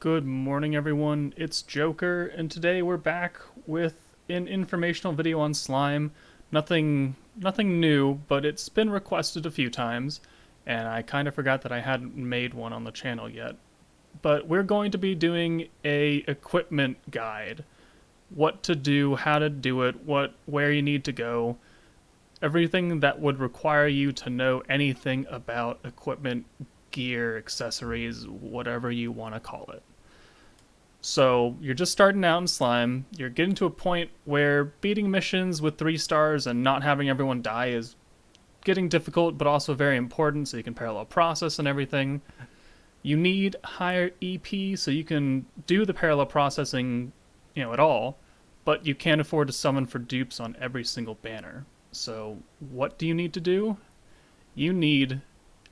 Good morning, everyone. It's Joker, and today we're back with an informational video on slime. Nothing new, but it's been requested a few times, and I kind of forgot that I hadn't made one on the channel yet. But we're going to be doing a equipment guide. What to do, how to do it, where you need to go. Everything that would require you to know anything about equipment, gear, accessories, whatever you want to call it. So you're just starting out in slime. You're getting to a point where beating missions with 3 stars and not having everyone die is getting difficult, but also very important. So you can parallel process and everything. You need higher EP so you can do the parallel processing, at all. But you can't afford to summon for dupes on every single banner. So what do you need to do? You need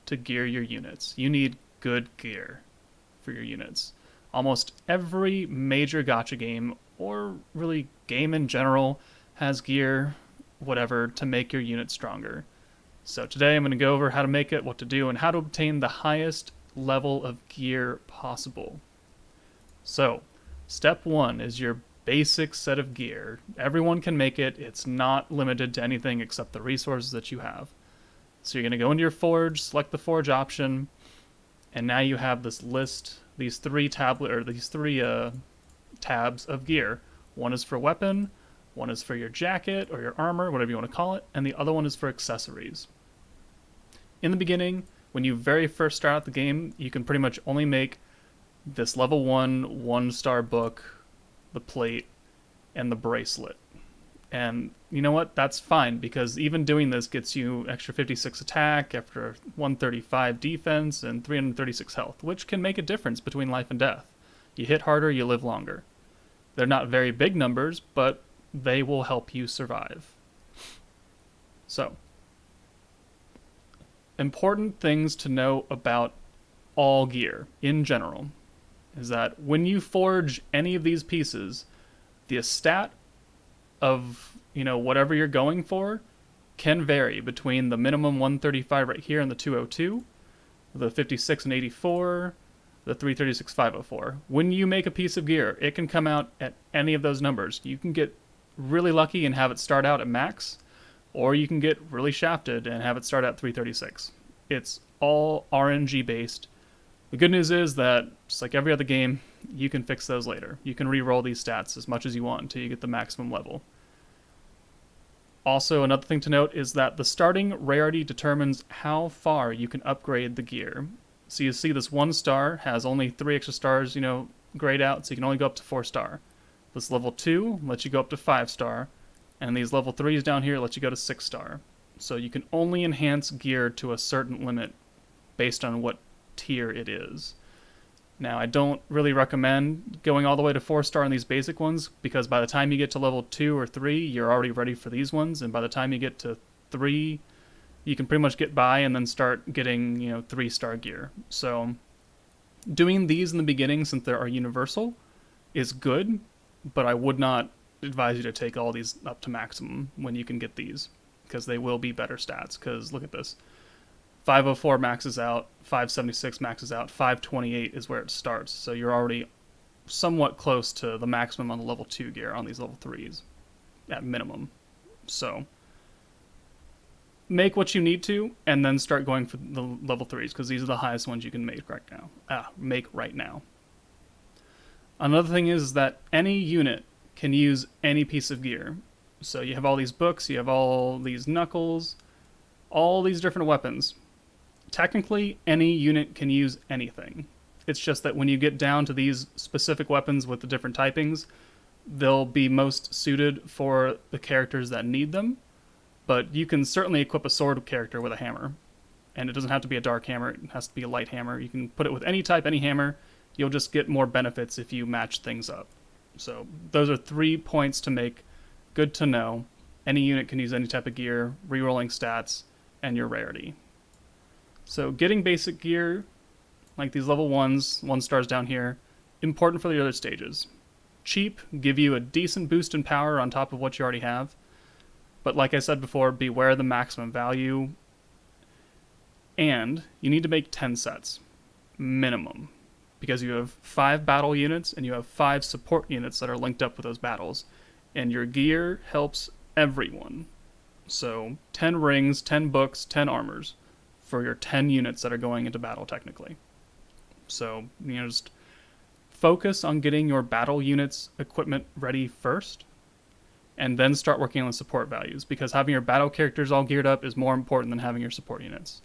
to gear your units. You need good gear for your units. Almost every major gacha game, or really game in general, has gear, whatever, to make your unit stronger. So today I'm going to go over how to make it, what to do, and how to obtain the highest level of gear possible. So, step 1 is your basic set of gear. Everyone can make it. It's not limited to anything except the resources that you have. So you're going to go into your forge, select the forge option, and now you have this list, these three tabs of gear. One is for weapon, one is for your jacket or your armor, whatever you want to call it, and the other one is for accessories. In the beginning, when you very first start out the game, you can pretty much only make this level 1 1-star book, the plate, and the bracelet. And you know what? That's fine, because even doing this gets you extra 56 attack, after 135 defense, and 336 health, which can make a difference between life and death. You hit harder, you live longer. They're not very big numbers, but they will help you survive. So, important things to know about all gear in general is that when you forge any of these pieces, the stat of whatever you're going for can vary between the minimum 135 right here and the 202, the 56 and 84, the 336 504. When you make a piece of gear, it can come out at any of those numbers. You can get really lucky and have it start out at max, or you can get really shafted and have it start at 336. It's all RNG based. The good news is that, just like every other game, you can fix those later. You can re-roll these stats as much as you want until you get the maximum level. Also, another thing to note is that the starting rarity determines how far you can upgrade the gear. So you see this 1 star has only 3 extra stars, grayed out, so you can only go up to 4 star. This level 2 lets you go up to 5 star, and these level 3s down here let you go to 6 star. So you can only enhance gear to a certain limit based on what tier it is. Now, I don't really recommend going all the way to 4 star on these basic ones, because by the time you get to level 2 or 3, you're already ready for these ones, and by the time you get to 3, you can pretty much get by and then start getting, 3-star gear. So, doing these in the beginning, since they are universal, is good, but I would not advise you to take all these up to maximum when you can get these, because they will be better stats, because look at this. 504 maxes out, 576 maxes out, 528 is where it starts. So you're already somewhat close to the maximum on the level 2 gear on these level 3s, at minimum. So make what you need to, and then start going for the level 3s, because these are the highest ones you can make right now. Another thing is that any unit can use any piece of gear. So you have all these books, you have all these knuckles, all these different weapons. Technically, any unit can use anything. It's just that when you get down to these specific weapons with the different typings, they'll be most suited for the characters that need them. But you can certainly equip a sword character with a hammer. And it doesn't have to be a dark hammer, it has to be a light hammer. You can put it with any type, any hammer. You'll just get more benefits if you match things up. So those are 3 points to make. Good to know. Any unit can use any type of gear, rerolling stats, and your rarity. So getting basic gear, like these level 1s, 1 stars down here, important for the other stages. Cheap, give you a decent boost in power on top of what you already have. But like I said before, beware the maximum value. And you need to make 10 sets, minimum. because you have 5 battle units and you have 5 support units that are linked up with those battles. And your gear helps everyone. So 10 rings, 10 books, 10 armors for your 10 units that are going into battle technically. So, just focus on getting your battle units equipment ready first, and then start working on the support values, because having your battle characters all geared up is more important than having your support units.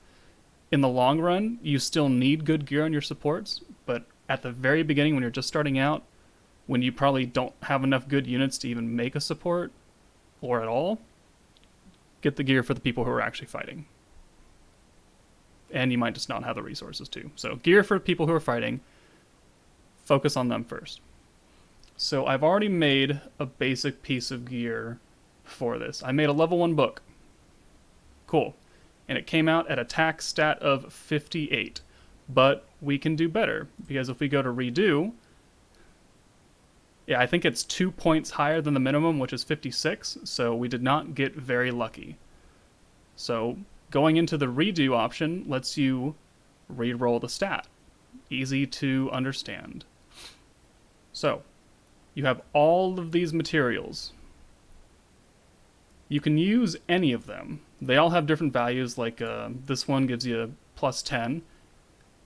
In the long run, you still need good gear on your supports, but at the very beginning when you're just starting out, when you probably don't have enough good units to even make a support, or at all, get the gear for the people who are actually fighting. And you might just not have the resources to. So gear for people who are fighting, focus on them first. So I've already made a basic piece of gear for this. I made a level 1 book. Cool. And it came out at attack stat of 58. But we can do better, because if we go to redo, I think it's 2 points higher than the minimum, which is 56, so we did not get very lucky. So going into the redo option lets you re-roll the stat. Easy to understand. So you have all of these materials. You can use any of them. They all have different values, like this one gives you plus 10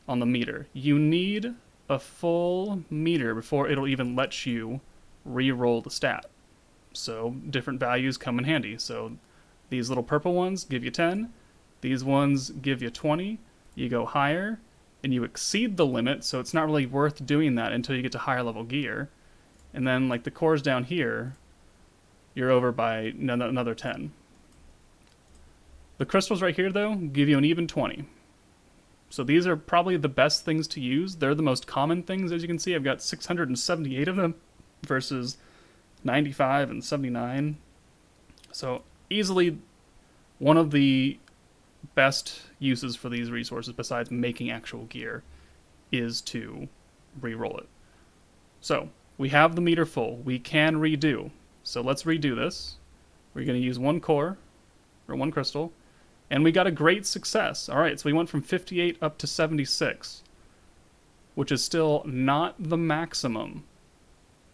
on the meter. You need a full meter before it'll even let you re-roll the stat. So different values come in handy. So these little purple ones give you 10. These ones give you 20. You go higher, and you exceed the limit, so it's not really worth doing that until you get to higher level gear. And then, like the cores down here, you're over by another 10. The crystals right here, though, give you an even 20. So these are probably the best things to use. They're the most common things, as you can see. I've got 678 of them versus 95 and 79. So easily one of the best uses for these resources, besides making actual gear, is to re-roll it. So we have the meter full. We can redo. So let's redo this. We're going to use 1 core, or 1 crystal, and we got a great success. All right, so we went from 58 up to 76, which is still not the maximum.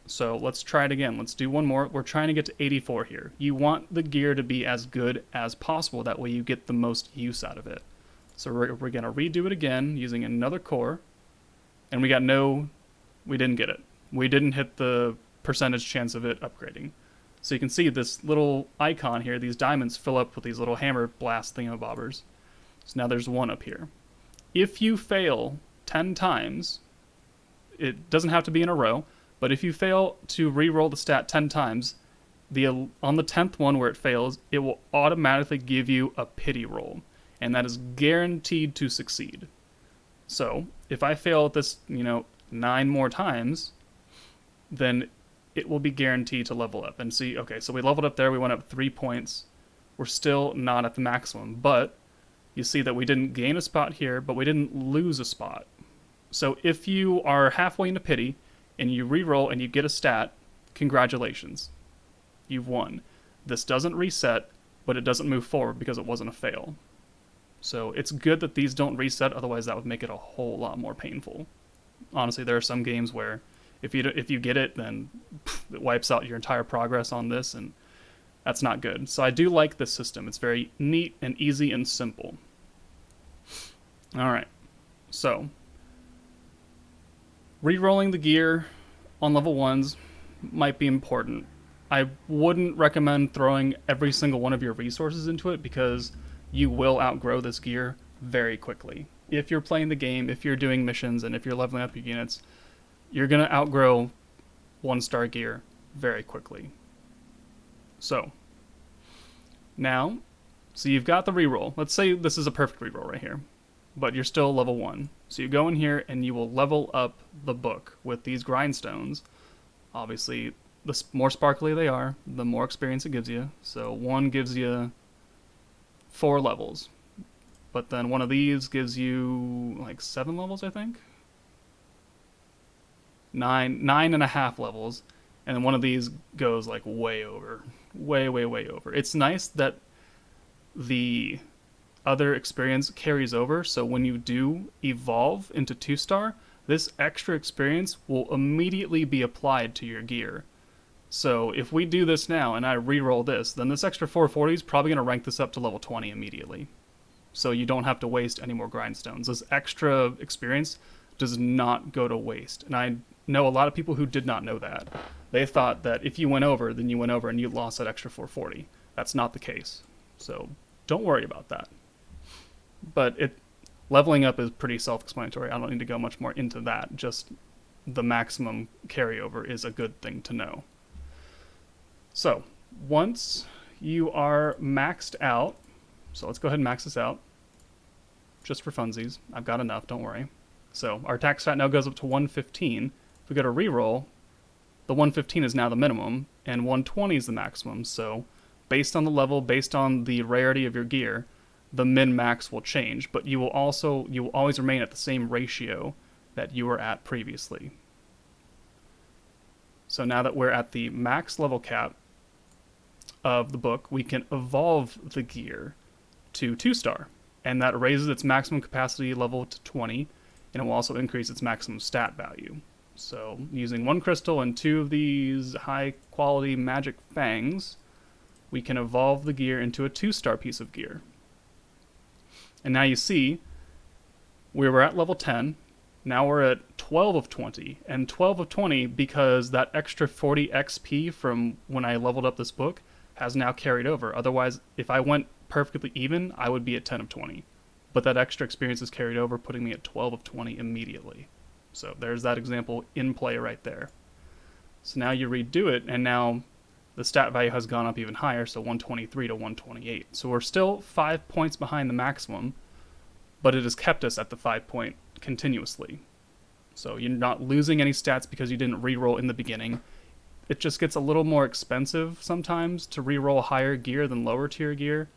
So let's try it again. Let's do one more. We're trying to get to 84 here. You want the gear to be as good as possible. That way you get the most use out of it. So we're going to redo it again using another core. And we didn't get it. We didn't hit the percentage chance of it upgrading. So you can see this little icon here, these diamonds fill up with these little hammer blast thingamabobbers. So now there's 1 up here. If you fail 10 times, it doesn't have to be in a row, but if you fail to re-roll the stat 10 times, on the 10th one where it fails, it will automatically give you a pity roll. And that is guaranteed to succeed. So if I fail at this, 9 more times, then it will be guaranteed to level up. And see, okay, so we leveled up there, we went up 3 points. We're still not at the maximum, but you see that we didn't gain a spot here, but we didn't lose a spot. So if you are halfway into pity, and you re-roll and you get a stat, congratulations. You've won. This doesn't reset, but it doesn't move forward because it wasn't a fail. So it's good that these don't reset, otherwise that would make it a whole lot more painful. Honestly, there are some games where if you get it, then it wipes out your entire progress on this, and that's not good. So I do like this system. It's very neat and easy and simple. Alright, so re-rolling the gear on level 1s might be important. I wouldn't recommend throwing every single one of your resources into it, because you will outgrow this gear very quickly. If you're playing the game, if you're doing missions, and if you're leveling up your units, you're going to outgrow 1-star gear very quickly. So you've got the reroll. Let's say this is a perfect reroll right here, but you're still level 1. So you go in here and you will level up the book with these grindstones. Obviously, the more sparkly they are, the more experience it gives you. So 1 gives you 4 levels, but then one of these gives you like 7 levels, I think. 9.5 levels, and then one of these goes like way over. Way over. It's nice that the other experience carries over, so when you do evolve into 2-star, this extra experience will immediately be applied to your gear. So if we do this now and I re-roll this, then this extra 440 is probably going to rank this up to level 20 immediately. So you don't have to waste any more grindstones. This extra experience does not go to waste. And I know a lot of people who did not know that. They thought that if you went over, then you went over and you lost that extra 440. That's not the case. So don't worry about that. But leveling up is pretty self-explanatory. I don't need to go much more into that. Just the maximum carryover is a good thing to know. So once you are maxed out, so let's go ahead and max this out just for funsies. I've got enough, don't worry. So our attack stat now goes up to 115. If we go to reroll, the 115 is now the minimum and 120 is the maximum. So based on the level, based on the rarity of your gear, the min-max will change, but you will always remain at the same ratio that you were at previously. So now that we're at the max level cap of the book, we can evolve the gear to 2-star, and that raises its maximum capacity level to 20, and it will also increase its maximum stat value. So using 1 crystal and 2 of these high quality magic fangs, we can evolve the gear into a 2-star piece of gear. And now you see, we were at level 10, now we're at 12 of 20, and 12 of 20 because that extra 40 XP from when I leveled up this book has now carried over. Otherwise, if I went perfectly even, I would be at 10 of 20. But that extra experience is carried over, putting me at 12 of 20 immediately. So there's that example in play right there. So now you redo it, and now the stat value has gone up even higher, so 123 to 128. So we're still 5 points behind the maximum, but it has kept us at the 5 point continuously. So you're not losing any stats because you didn't reroll in the beginning. It just gets a little more expensive sometimes to reroll higher gear than lower tier gear.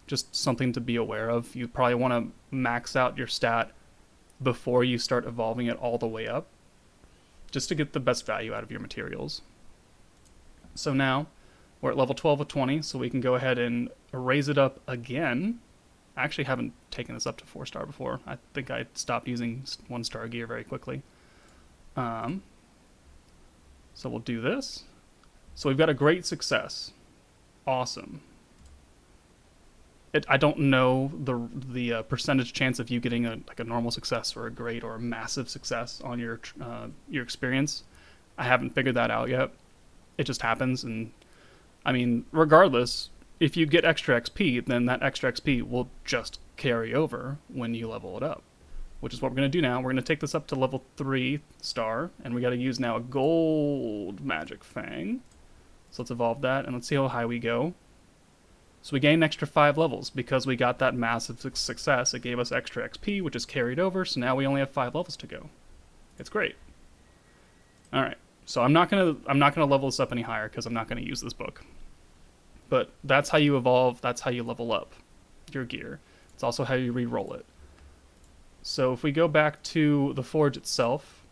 Just something to be aware of. You probably want to max out your stat before you start evolving it all the way up, just to get the best value out of your materials. So now we're at level 12 of 20, so we can go ahead and raise it up again. I actually haven't taken this up to 4-star before. I think I stopped using 1-star gear very quickly. So we'll do this. So we've got a great success. Awesome. I don't know the percentage chance of you getting a normal success or a great or a massive success on your experience. I haven't figured that out yet. It just happens, and I mean, regardless, if you get extra XP, then that extra XP will just carry over when you level it up, which is what we're going to do now. We're going to take this up to level 3-star, and we got to use now a gold magic fang. So let's evolve that, and let's see how high we go. So we gain an extra 5 levels because we got that massive success. It gave us extra XP, which is carried over, so now we only have 5 levels to go. It's great. All right, so I'm not gonna level this up any higher because I'm not gonna use this book. But that's how you evolve. That's how you level up your gear. It's also how you re-roll it. So if we go back to the forge itself,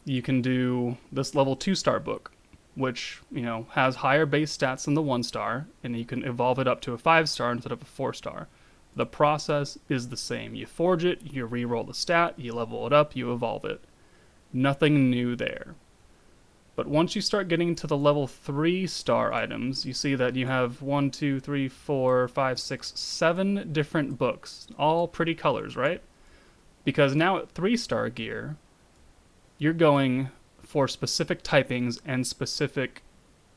you can do this level 2-star book, which, you know, has higher base stats than the 1-star, and you can evolve it up to a 5-star instead of a 4-star. The process is the same. You forge it, you re-roll the stat, you level it up, you evolve it. Nothing new there. But once you start getting to the level 3-star items, you see that you have 1, 2, 3, 4, 5, 6, 7 different books. All pretty colors, right? Because now at 3-star gear, you're going for specific typings and specific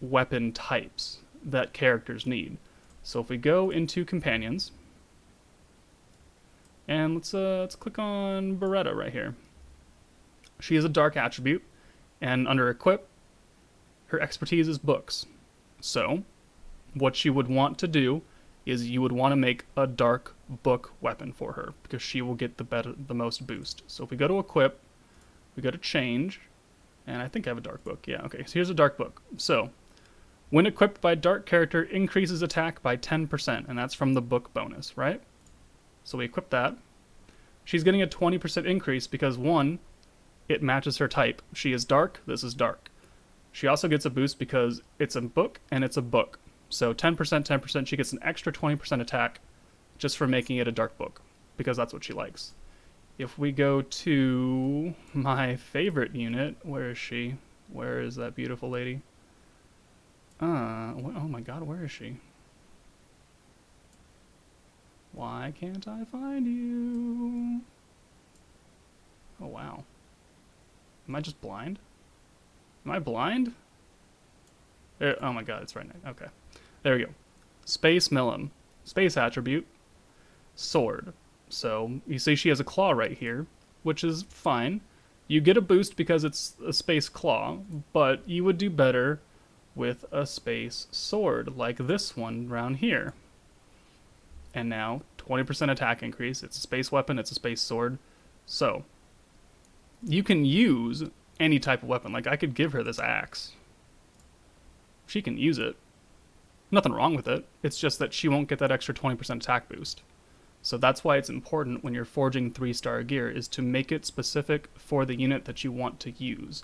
weapon types that characters need. So if we go into companions, and let's click on Beretta right here. She is a dark attribute, and under equip, her expertise is books. So what you would want to do is you would want to make a dark book weapon for her because she will get the most boost. So if we go to equip, we go to change, and I think I have a dark book. Yeah, okay, so here's a dark book. So when equipped by dark character, increases attack by 10%, and that's from the book bonus, right? So we equip that. She's getting a 20% increase because, one, it matches her type. She is dark, this is dark. She also gets a boost because it's a book and it's a book. So 10%, 10%, she gets an extra 20% attack just for making it a dark book, because that's what she likes. If we go to my favorite unit, where is she? Where is that beautiful lady? Oh my god, where is she? Why can't I find you? Oh wow. Am I just blind? Am I blind? There, oh my god, it's right now. Okay. There we go. Space Millum. Space attribute. Sword. So you see she has a claw right here, which is fine. You get a boost because it's a space claw, but you would do better with a space sword like this one around here. And now 20% attack increase. It's a space weapon, it's a space sword. So you can use any type of weapon. Like I could give her this axe. She can use it. Nothing wrong with it. It's just that she won't get that extra 20% attack boost. So that's why it's important when you're forging 3-star gear is to make it specific for the unit that you want to use.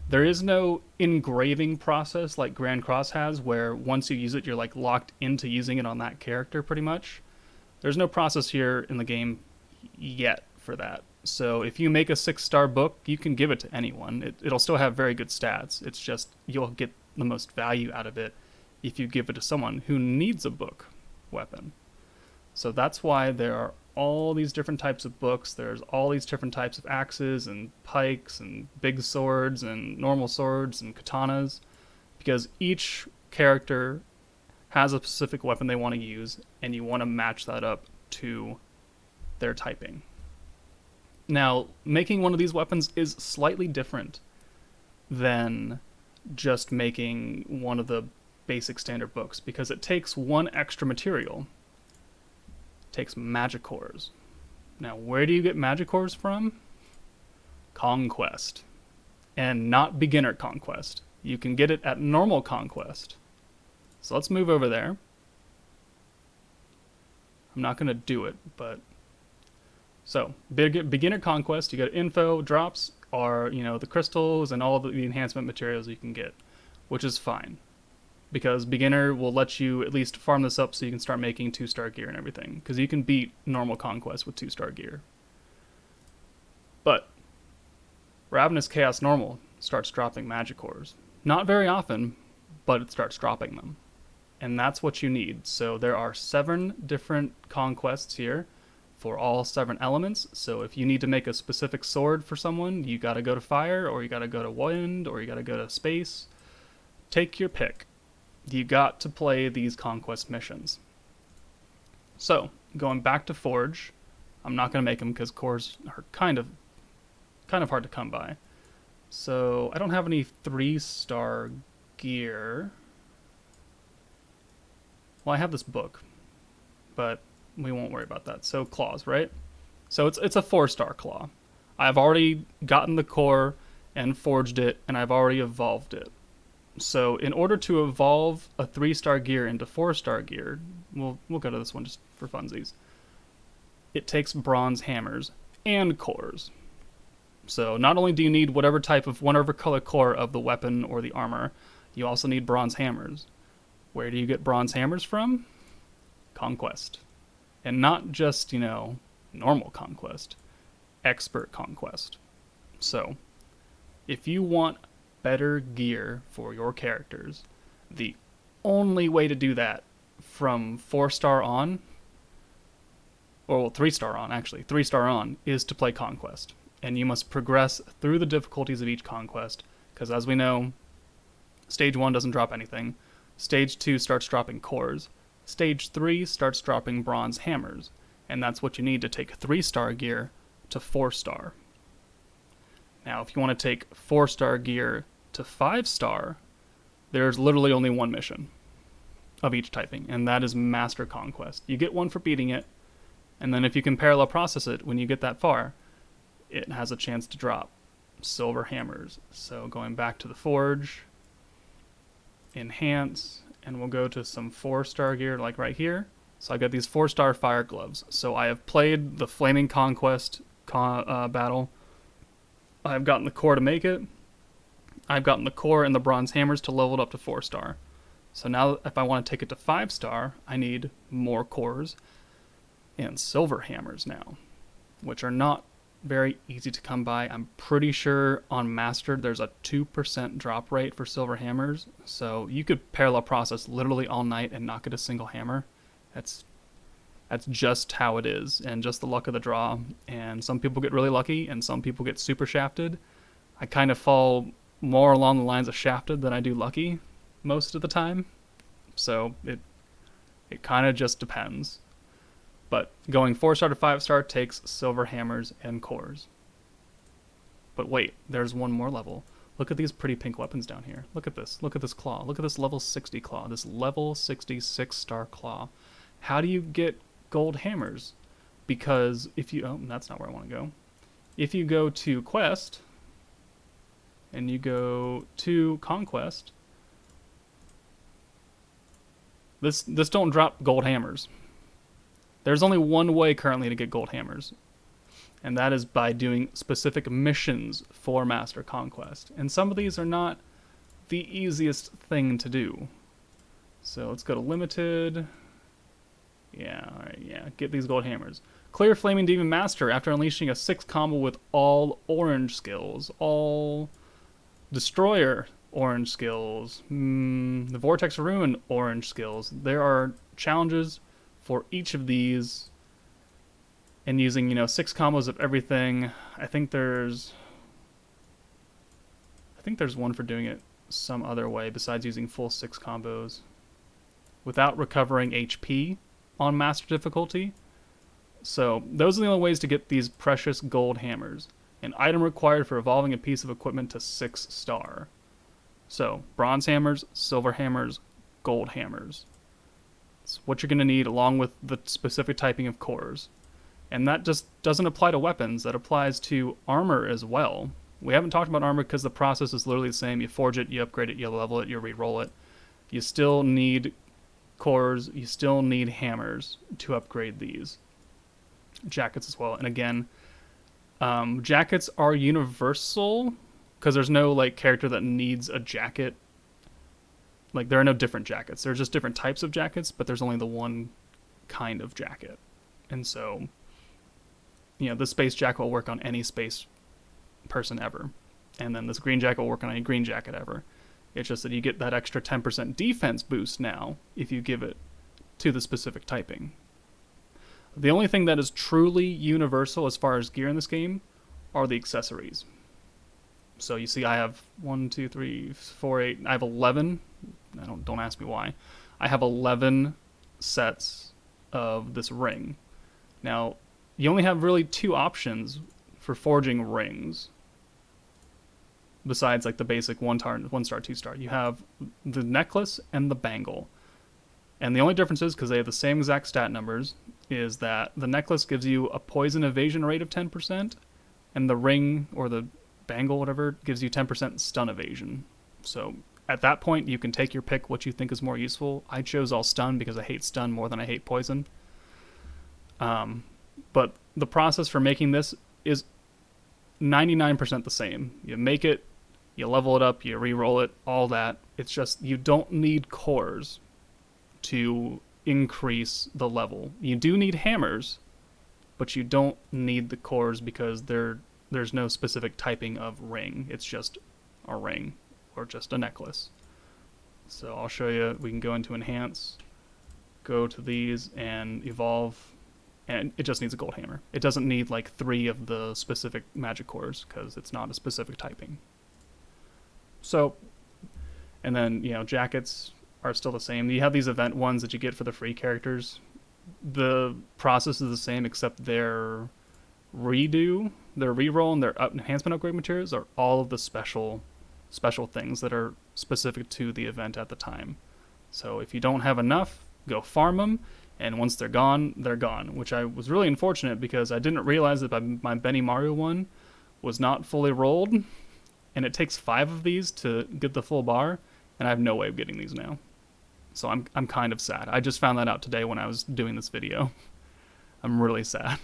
There is no engraving process like Grand Cross has where once you use it you're like locked into using it on that character pretty much. There's no process here in the game yet for that. So if you make a 6-star book, you can give it to anyone. It'll still have very good stats. It's just you'll get the most value out of it if you give it to someone who needs a book weapon. So that's why there are all these different types of books. There's all these different types of axes and pikes and big swords and normal swords and katanas, because each character has a specific weapon they want to use, and you want to match that up to their typing. Now, making one of these weapons is slightly different than just making one of the basic standard books, because it takes one extra material. It takes magic cores. Now, where do you get magic cores from? Conquest. And not beginner Conquest. You can get it at normal Conquest. So let's move over there. I'm not going to do it, but... So, beginner Conquest, you get info, drops, are, the crystals and all the enhancement materials you can get, which is fine. Because beginner will let you at least farm this up so you can start making 2-star gear and everything. Because you can beat normal Conquest with 2-star gear. But Ravenous Chaos Normal starts dropping magic cores. Not very often, but it starts dropping them. And that's what you need. So there are 7 different conquests here for all 7 elements. So if you need to make a specific sword for someone, you gotta go to fire, or you gotta go to wind, or you gotta go to space. Take your pick. You got to play these conquest missions. So, going back to Forge, I'm not gonna make them because cores are kind of hard to come by. So I don't have any 3-star gear. Well, I have this book, but we won't worry about that. So claws, right? So it's a 4-star claw. I've already gotten the core and forged it, and I've already evolved it. So in order to evolve a 3-star gear into 4-star gear, we'll go to this one just for funsies. It takes bronze hammers and cores. So not only do you need whatever color core of the weapon or the armor, you also need bronze hammers. Where do you get bronze hammers from? Conquest. And not just, normal Conquest. Expert Conquest. So, if you want better gear for your characters, the only way to do that from 4-star on, or 3-star on actually, 3-star on, is to play Conquest. And you must progress through the difficulties of each Conquest, because as we know, Stage 1 doesn't drop anything, Stage 2 starts dropping cores, Stage 3 starts dropping bronze hammers, and that's what you need to take 3-star gear to 4-star. Now, if you want to take 4-star gear to 5-star, there's literally only one mission of each typing, and that is Master Conquest. You get one for beating it, and then if you can parallel process it when you get that far, it has a chance to drop silver hammers. So going back to the Forge, enhance, and we'll go to some 4-star gear like right here. So I got these 4-star fire gloves. So I have played the Flaming Conquest battle. I've gotten the core to make it. I've gotten the core and the bronze hammers to level it up to 4-star. So now if I want to take it to 5-star, I need more cores and silver hammers now, which are not very easy to come by. I'm pretty sure on Mastered there's a 2% drop rate for silver hammers, so you could parallel process literally all night and not get a single hammer. That's just how it is, and just the luck of the draw. And some people get really lucky, and some people get super shafted. I kind of fall more along the lines of shafted than I do lucky most of the time, so it kind of just depends. But going 4-star to 5-star takes silver hammers and cores. But wait, there's one more level. Look at these pretty pink weapons down here. Look at this. Look at this claw. Look at this level 60 claw. This level 60 6-star claw. How do you get gold hammers? Because if you... Oh, that's not where I want to go. If you go to Quest, and you go to Conquest, this don't drop gold hammers. There's only one way currently to get gold hammers, and that is by doing specific missions for Master Conquest. And some of these are not the easiest thing to do. So let's go to Limited. Yeah, alright, yeah, get these gold hammers. Clear Flaming Demon Master after unleashing a 6 combo with all orange skills, all Destroyer orange skills, the Vortex Ruin orange skills. There are challenges for each of these, and using 6 combos of everything. I think there's one for doing it some other way besides using full 6 combos without recovering HP on master difficulty. So those are the only ways to get these precious gold hammers. An item required for evolving a piece of equipment to 6-star. So bronze hammers, silver hammers, gold hammers. It's what you're going to need along with the specific typing of cores. And that just doesn't apply to weapons, that applies to armor as well. We haven't talked about armor because the process is literally the same. You forge it, you upgrade it, you level it, you reroll it. You still need cores, you still need hammers to upgrade these. Jackets as well. And again, jackets are universal because there's no character that needs a jacket. There are no different jackets. There are just different types of jackets, but there's only the one kind of jacket. And so, the space jacket will work on any space person ever. And then this green jacket will work on any green jacket ever. It's just that you get that extra 10% defense boost now if you give it to the specific typing. The only thing that is truly universal as far as gear in this game are the accessories. So you see I have 1, 2, 3, 4, 8, I have 11. Don't ask me why. I have 11 sets of this ring. Now, you only have really 2 options for forging rings. Besides the basic 1-star, 2-star. You have the necklace and the bangle. And the only difference is, because they have the same exact stat numbers, is that the necklace gives you a poison evasion rate of 10%, and the ring, or the bangle, whatever, gives you 10% stun evasion. So at that point, you can take your pick what you think is more useful. I chose all stun because I hate stun more than I hate poison. But the process for making this is 99% the same. You make it, you level it up, you re-roll it, all that. It's just you don't need cores to increase the level. You do need hammers, but you don't need the cores because there's no specific typing of ring. It's just a ring or just a necklace. So I'll show you. We can go into enhance, go to these and evolve, and it just needs a gold hammer. It doesn't need 3 of the specific magic cores because it's not a specific typing. So, and then jackets are still the same. You have these event ones that you get for the free characters. The process is the same except their redo, their reroll, and their enhancement upgrade materials are all of the special things that are specific to the event at the time. So if you don't have enough, go farm them, and once they're gone, which I was really unfortunate because I didn't realize that my Benny Mario one was not fully rolled, and it takes 5 of these to get the full bar, and I have no way of getting these now. So I'm kind of sad. I just found that out today when I was doing this video. I'm really sad.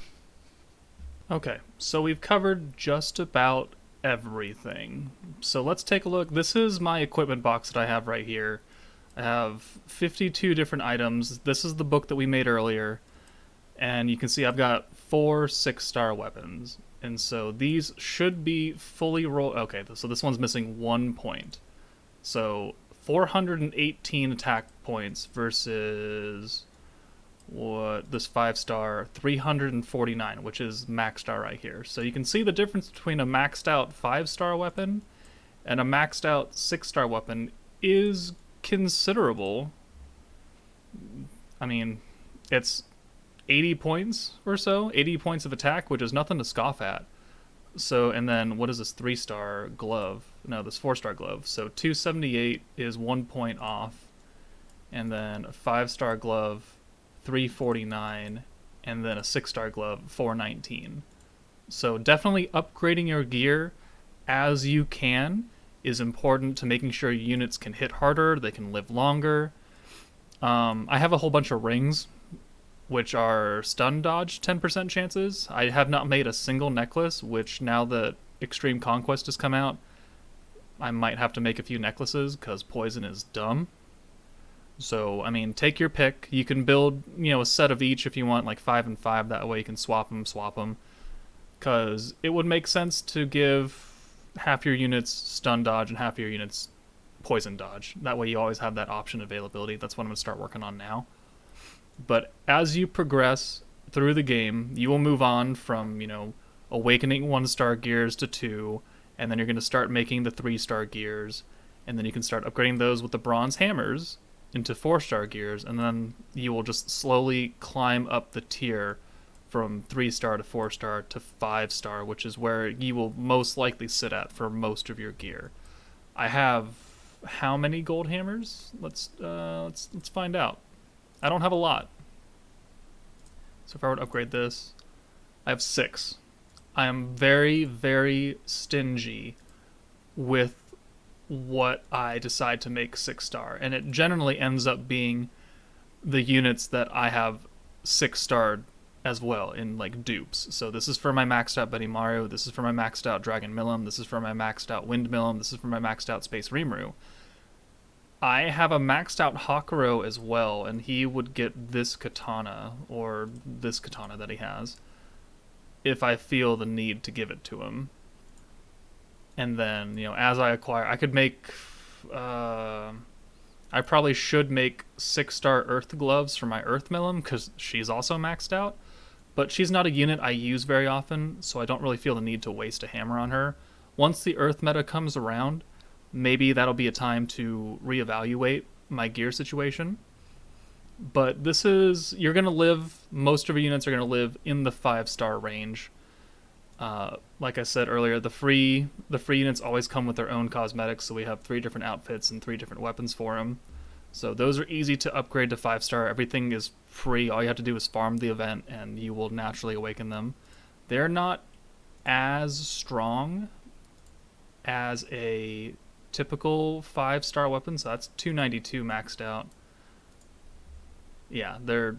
Okay, so we've covered just about everything. So let's take a look. This is my equipment box that I have right here. I have 52 different items. This is the book that we made earlier. And you can see I've got 4 6-star weapons. And so these should be fully rolled. Okay, so this one's missing 1 point. So 418 attack points versus what this 5-star 349, which is maxed out right here. So you can see the difference between a maxed out 5-star weapon and a maxed out 6-star weapon is considerable. I mean, it's 80 points or so, 80 points of attack, which is nothing to scoff at. So, and then what is this 3-star glove? No, this 4-star glove. So 278 is 1 point off, and then a 5-star glove 349, and then a 6-star glove 419. So definitely upgrading your gear as you can is important to making sure units can hit harder, they can live longer. I have a whole bunch of rings, which are stun dodge 10% chances. I have not made a single necklace, which now that Extreme Conquest has come out, I might have to make a few necklaces because poison is dumb. So, I mean, take your pick. You can build, a set of each if you want, like 5 and 5. That way you can swap them. Because it would make sense to give half your units stun dodge and half your units poison dodge. That way you always have that option availability. That's what I'm going to start working on now. But as you progress through the game, you will move on from, awakening 1-star gears to 2, and then you're going to start making the 3-star gears, and then you can start upgrading those with the bronze hammers into 4-star gears, and then you will just slowly climb up the tier from 3-star to 4-star to 5-star, which is where you will most likely sit at for most of your gear. I have how many gold hammers? Let's find out. I don't have a lot. So if I were to upgrade this, I have 6. I am very, very stingy with what I decide to make 6-star, and it generally ends up being the units that I have 6-starred as well in like dupes. So this is for my maxed out Benimaru, this is for my maxed out Dragon Millum, this is for my maxed out Wind Millum, this is for my maxed out Space Rimuru. I have a maxed out Hakuro as well, and he would get this katana, or this katana that he has, if I feel the need to give it to him. And then, as I acquire, I could make, I probably should make 6-star Earth Gloves for my Earth Millum, because she's also maxed out. But she's not a unit I use very often, so I don't really feel the need to waste a hammer on her. Once the Earth meta comes around, maybe that'll be a time to reevaluate my gear situation. But this is, you're going to live, most of your units are going to live in the 5-star range. Like I said earlier, the free units always come with their own cosmetics, so we have 3 different outfits and 3 different weapons for them. So those are easy to upgrade to 5-star. Everything is free. All you have to do is farm the event, and you will naturally awaken them. They're not as strong as a typical 5-star weapon, so that's 292 maxed out. Yeah, they're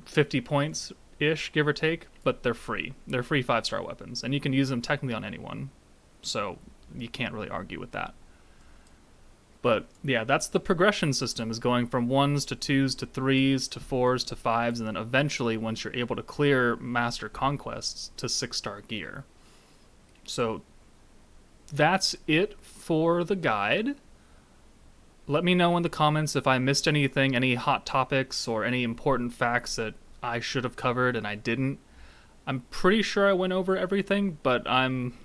50 points-ish, give or take, but they're free. They're free 5-star weapons, and you can use them technically on anyone, so you can't really argue with that. But yeah, that's the progression system, is going from 1s to 2s to 3s to 4s to 5s, and then eventually, once you're able to clear Master Conquests, to 6-star gear. So that's it for the guide. Let me know in the comments if I missed anything, any hot topics, or any important facts that I should have covered and I didn't. I'm pretty sure I went over everything, but I'm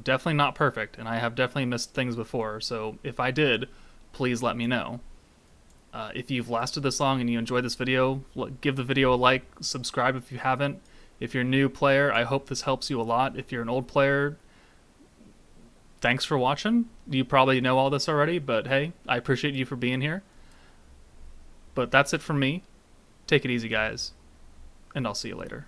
definitely not perfect, and I have definitely missed things before, so if I did, please let me know. If you've lasted this long and you enjoyed this video, give the video a like, subscribe if you haven't. If you're a new player, I hope this helps you a lot. If you're an old player, thanks for watching. You probably know all this already, but hey, I appreciate you for being here. But that's it from me. Take it easy, guys, and I'll see you later.